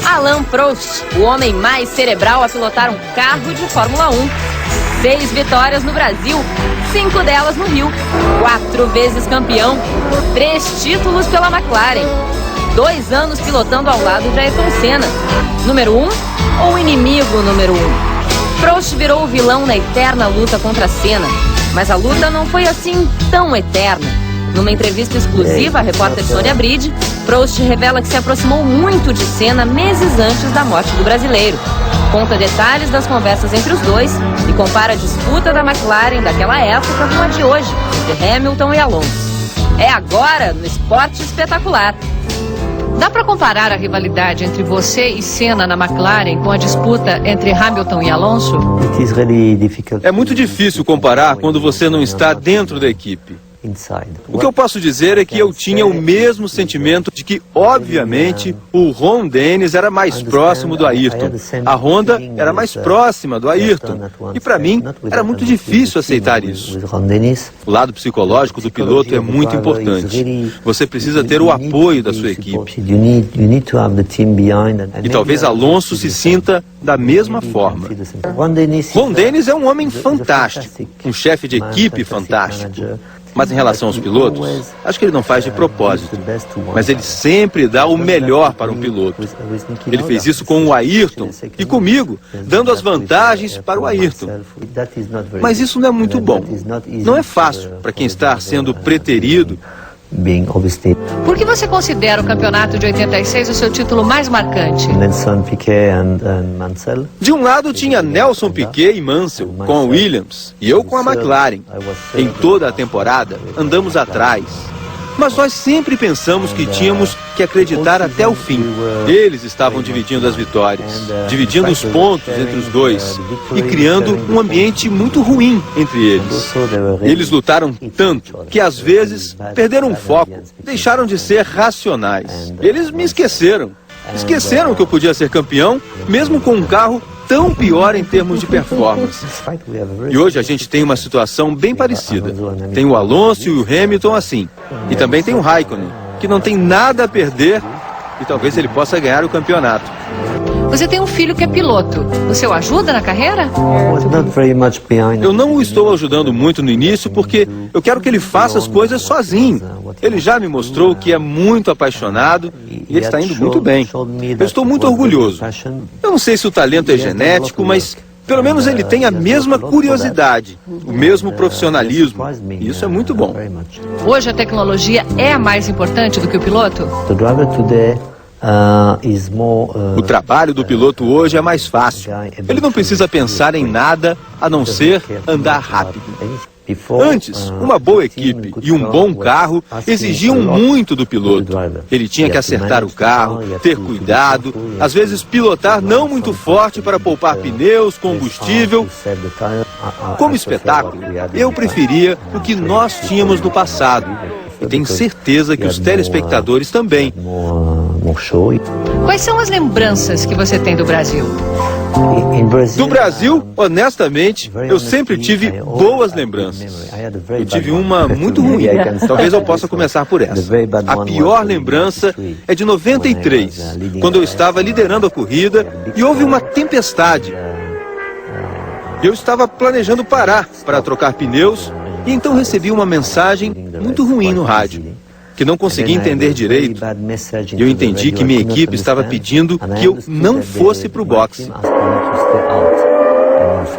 Alain Prost, o homem mais cerebral a pilotar um carro de Fórmula 1. 6 vitórias no Brasil, 5 delas no Rio. 4 vezes campeão, 3 títulos pela McLaren. 2 anos pilotando ao lado de Ayrton Senna. Número 1 ou inimigo número 1? Prost virou o vilão na eterna luta contra Senna. Mas a luta não foi assim tão eterna. Numa entrevista exclusiva à repórter Sônia Bride, Prost revela que se aproximou muito de Senna meses antes da morte do brasileiro. Conta detalhes das conversas entre os dois e compara a disputa da McLaren daquela época com a de hoje, entre Hamilton e Alonso. É agora no Esporte Espetacular. Dá para comparar a rivalidade entre você e Senna na McLaren com a disputa entre Hamilton e Alonso? É muito difícil comparar quando você não está dentro da equipe. O que eu posso dizer é que eu tinha o mesmo sentimento de que, obviamente, o Ron Dennis era mais próximo do Ayrton. A Honda era mais próxima do Ayrton. E para mim, era muito difícil aceitar isso. O lado psicológico do piloto é muito importante. Você precisa ter o apoio da sua equipe. E talvez Alonso se sinta da mesma forma. Ron Dennis é um homem fantástico, um chefe de equipe fantástico. Mas em relação aos pilotos, acho que ele não faz de propósito. Mas ele sempre dá o melhor para um piloto. Ele fez isso com o Ayrton e comigo, dando as vantagens para o Ayrton. Mas isso não é muito bom. Não é fácil para quem está sendo preterido. Por que você considera o campeonato de 86 o seu título mais marcante? De um lado tinha Nelson Piquet e Mansell com a Williams e eu com a McLaren. Em toda a temporada andamos atrás. Mas nós sempre pensamos que tínhamos que acreditar até o fim. Eles estavam dividindo as vitórias, dividindo os pontos entre os dois e criando um ambiente muito ruim entre eles. Eles lutaram tanto que às vezes perderam o foco, deixaram de ser racionais. Eles me esqueceram. Esqueceram que eu podia ser campeão, mesmo com um carro tão pior em termos de performance. E hoje a gente tem uma situação bem parecida. Tem o Alonso e o Hamilton assim. E também tem o Raikkonen, que não tem nada a perder e talvez ele possa ganhar o campeonato. Você tem um filho que é piloto. Você o ajuda na carreira? Eu não o estou ajudando muito no início porque eu quero que ele faça as coisas sozinho. Ele já me mostrou que é muito apaixonado e ele está indo muito bem. Eu estou muito orgulhoso. Eu não sei se o talento é genético, mas pelo menos ele tem a mesma curiosidade, o mesmo profissionalismo. E isso é muito bom. Hoje a tecnologia é mais importante do que o piloto? O trabalho do piloto hoje é mais fácil. Ele não precisa pensar em nada a não ser andar rápido. Antes, uma boa equipe e um bom carro exigiam muito do piloto. Ele tinha que acertar o carro, ter cuidado, às vezes pilotar não muito forte para poupar pneus, combustível. Como espetáculo, eu preferia o que nós tínhamos no passado. E tenho certeza que os telespectadores também. Quais são as lembranças que você tem do Brasil? Do Brasil, honestamente, eu sempre tive boas lembranças. Eu tive uma muito ruim. Talvez eu possa começar por essa. A pior lembrança é de 93, quando eu estava liderando a corrida e houve uma tempestade. Eu estava planejando parar para trocar pneus e então recebi uma mensagem muito ruim no rádio, que não consegui entender direito. E eu entendi que minha equipe estava pedindo que eu não fosse para o boxe.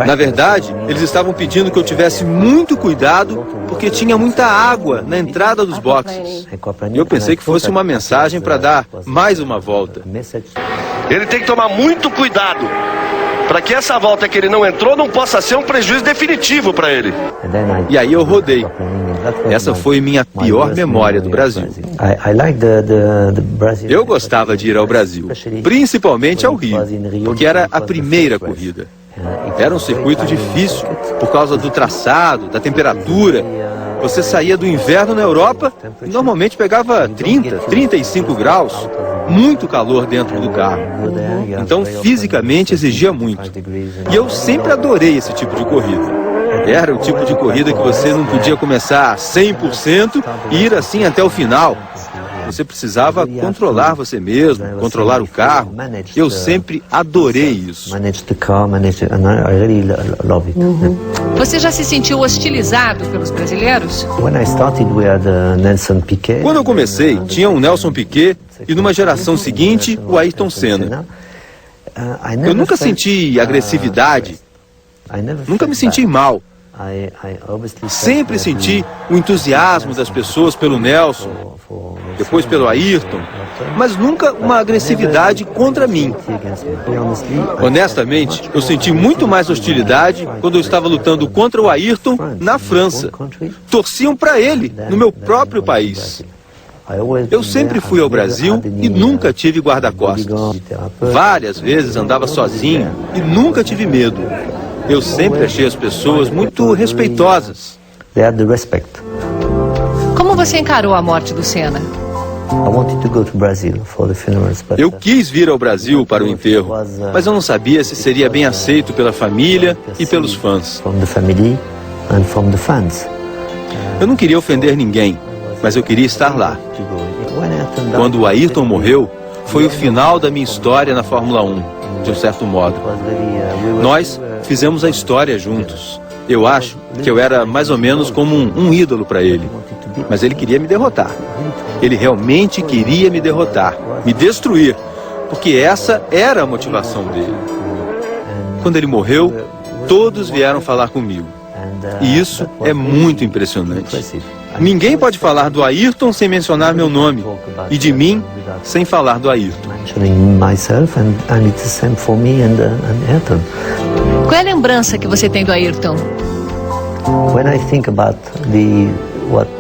Na verdade, eles estavam pedindo que eu tivesse muito cuidado porque tinha muita água na entrada dos boxes. E eu pensei que fosse uma mensagem para dar mais uma volta. Ele tem que tomar muito cuidado para que essa volta que ele não entrou não possa ser um prejuízo definitivo para ele. E aí eu rodei. Essa foi minha pior memória do Brasil. Eu gostava de ir ao Brasil, principalmente ao Rio, porque era a primeira corrida. Era um circuito difícil, por causa do traçado, da temperatura. Você saía do inverno na Europa e normalmente pegava 30, 35 graus. Muito calor dentro do carro. Então, fisicamente, exigia muito. E eu sempre adorei esse tipo de corrida. Era o tipo de corrida que você não podia começar 100% e ir assim até o final. Você precisava controlar você mesmo, controlar o carro. Eu sempre adorei isso. Você já se sentiu hostilizado pelos brasileiros? Quando eu comecei, tinha o Nelson Piquet e numa geração seguinte, o Ayrton Senna. Eu nunca senti agressividade, nunca me senti mal. Sempre senti o entusiasmo das pessoas pelo Nelson, depois pelo Ayrton, mas nunca uma agressividade contra mim. Honestamente, eu senti muito mais hostilidade quando eu estava lutando contra o Ayrton na França. Torciam para ele, no meu próprio país. Eu sempre fui ao Brasil e nunca tive guarda-costas. Várias vezes andava sozinho e nunca tive medo. Eu sempre achei as pessoas muito respeitosas. Como você encarou a morte do Senna? Eu quis vir ao Brasil para o enterro, mas eu não sabia se seria bem aceito pela família e pelos fãs. Eu não queria ofender ninguém, mas eu queria estar lá. Quando o Ayrton morreu, foi o final da minha história na Fórmula 1, de um certo modo. Nós fizemos a história juntos. Eu acho que eu era mais ou menos como um ídolo para ele. Mas ele queria me derrotar. Ele realmente queria me derrotar, me destruir, porque essa era a motivação dele. Quando ele morreu, todos vieram falar comigo. E isso é muito impressionante. Ninguém pode falar do Ayrton sem mencionar meu nome, e de mim sem falar do Ayrton. Qual é a lembrança que você tem do Ayrton?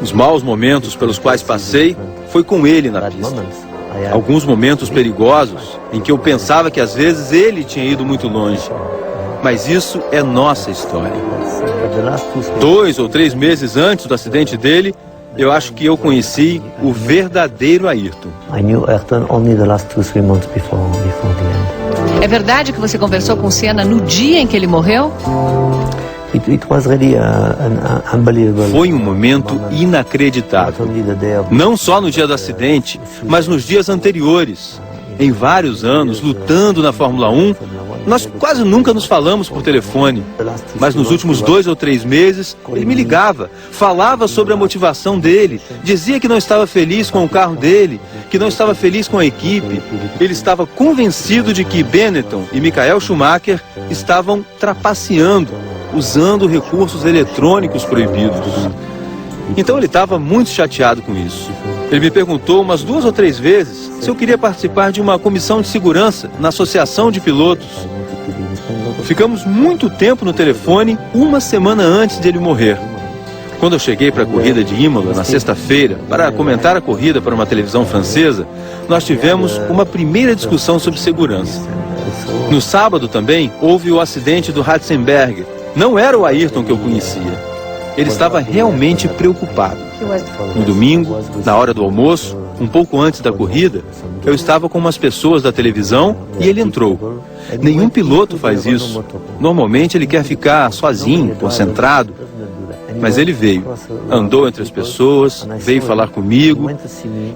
Os maus momentos pelos quais passei foi com ele na pista. Alguns momentos perigosos em que eu pensava que às vezes ele tinha ido muito longe. Mas isso é nossa história. 2 ou 3 meses antes do acidente dele, eu acho que eu conheci o verdadeiro Ayrton. É verdade que você conversou com o Senna no dia em que ele morreu? Foi um momento inacreditável. Não só no dia do acidente, mas nos dias anteriores. Em vários anos, lutando na Fórmula 1, nós quase nunca nos falamos por telefone. Mas nos últimos 2 ou 3 meses, ele me ligava, falava sobre a motivação dele, dizia que não estava feliz com o carro dele, que não estava feliz com a equipe. Ele estava convencido de que Benetton e Michael Schumacher estavam trapaceando, usando recursos eletrônicos proibidos. Então ele estava muito chateado com isso. Ele me perguntou umas 2 ou 3 vezes se eu queria participar de uma comissão de segurança na Associação de Pilotos. Ficamos muito tempo no telefone, uma semana antes de ele morrer. Quando eu cheguei para a corrida de Imola, na sexta-feira, para comentar a corrida para uma televisão francesa, nós tivemos uma primeira discussão sobre segurança. No sábado também, houve o acidente do Ratzenberger. Não era o Ayrton que eu conhecia. Ele estava realmente preocupado. No domingo, na hora do almoço, um pouco antes da corrida, eu estava com umas pessoas da televisão e ele entrou. Nenhum piloto faz isso. Normalmente ele quer ficar sozinho, concentrado. Mas ele veio, andou entre as pessoas, veio falar comigo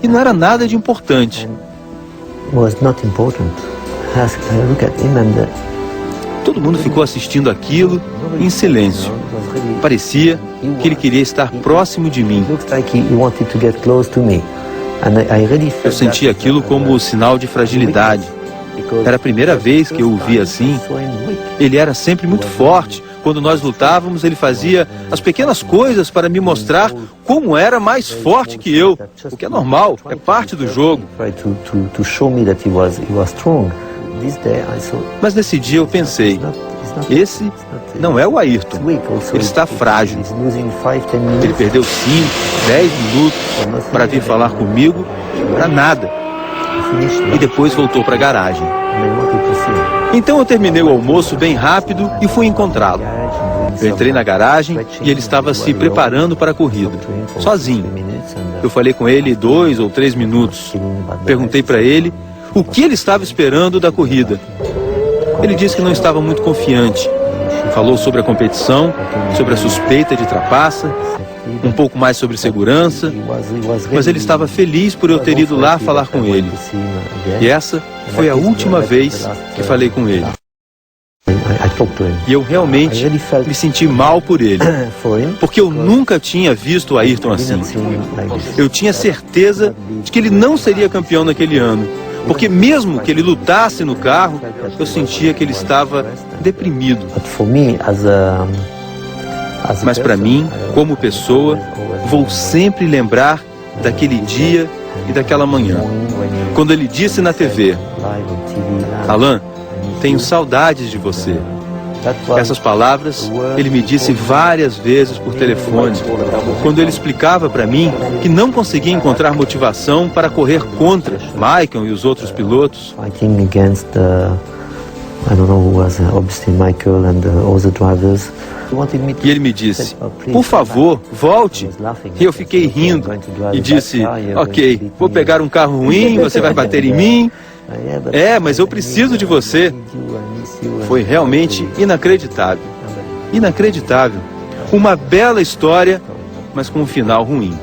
e não era nada de importante. Todo mundo ficou assistindo aquilo em silêncio. Parecia que ele queria estar próximo de mim. Eu senti aquilo como sinal de fragilidade. Era a primeira vez que eu o via assim. Ele era sempre muito forte. Quando nós lutávamos, ele fazia as pequenas coisas para me mostrar como era mais forte que eu. O que é normal, é parte do jogo. Mas nesse dia eu pensei, esse não é o Ayrton, ele está frágil. Ele perdeu 5, 10 minutos para vir falar comigo, para nada. E depois voltou para a garagem. Então eu terminei o almoço bem rápido e fui encontrá-lo. Eu entrei na garagem e ele estava se preparando para a corrida, sozinho. Eu falei com ele 2 ou 3 minutos. Perguntei para ele o que ele estava esperando da corrida. Ele disse que não estava muito confiante. Falou sobre a competição, sobre a suspeita de trapaça um pouco mais sobre segurança, mas ele estava feliz por eu ter ido lá falar com ele. E essa foi a última vez que falei com ele. E eu realmente me senti mal por ele, porque eu nunca tinha visto o Ayrton assim. Eu tinha certeza de que ele não seria campeão naquele ano, porque mesmo que ele lutasse no carro, eu sentia que ele estava deprimido. Mas para mim, como pessoa, vou sempre lembrar daquele dia e daquela manhã, quando ele disse na TV: Alan, tenho saudades de você. Essas palavras ele me disse várias vezes por telefone, quando ele explicava para mim que não conseguia encontrar motivação para correr contra Michael e os outros pilotos. E ele me disse: por favor, volte. E eu fiquei rindo e disse: ok, vou pegar um carro ruim, você vai bater em mim. Mas eu preciso de você. Foi realmente inacreditável. Inacreditável. Uma bela história, mas com um final ruim.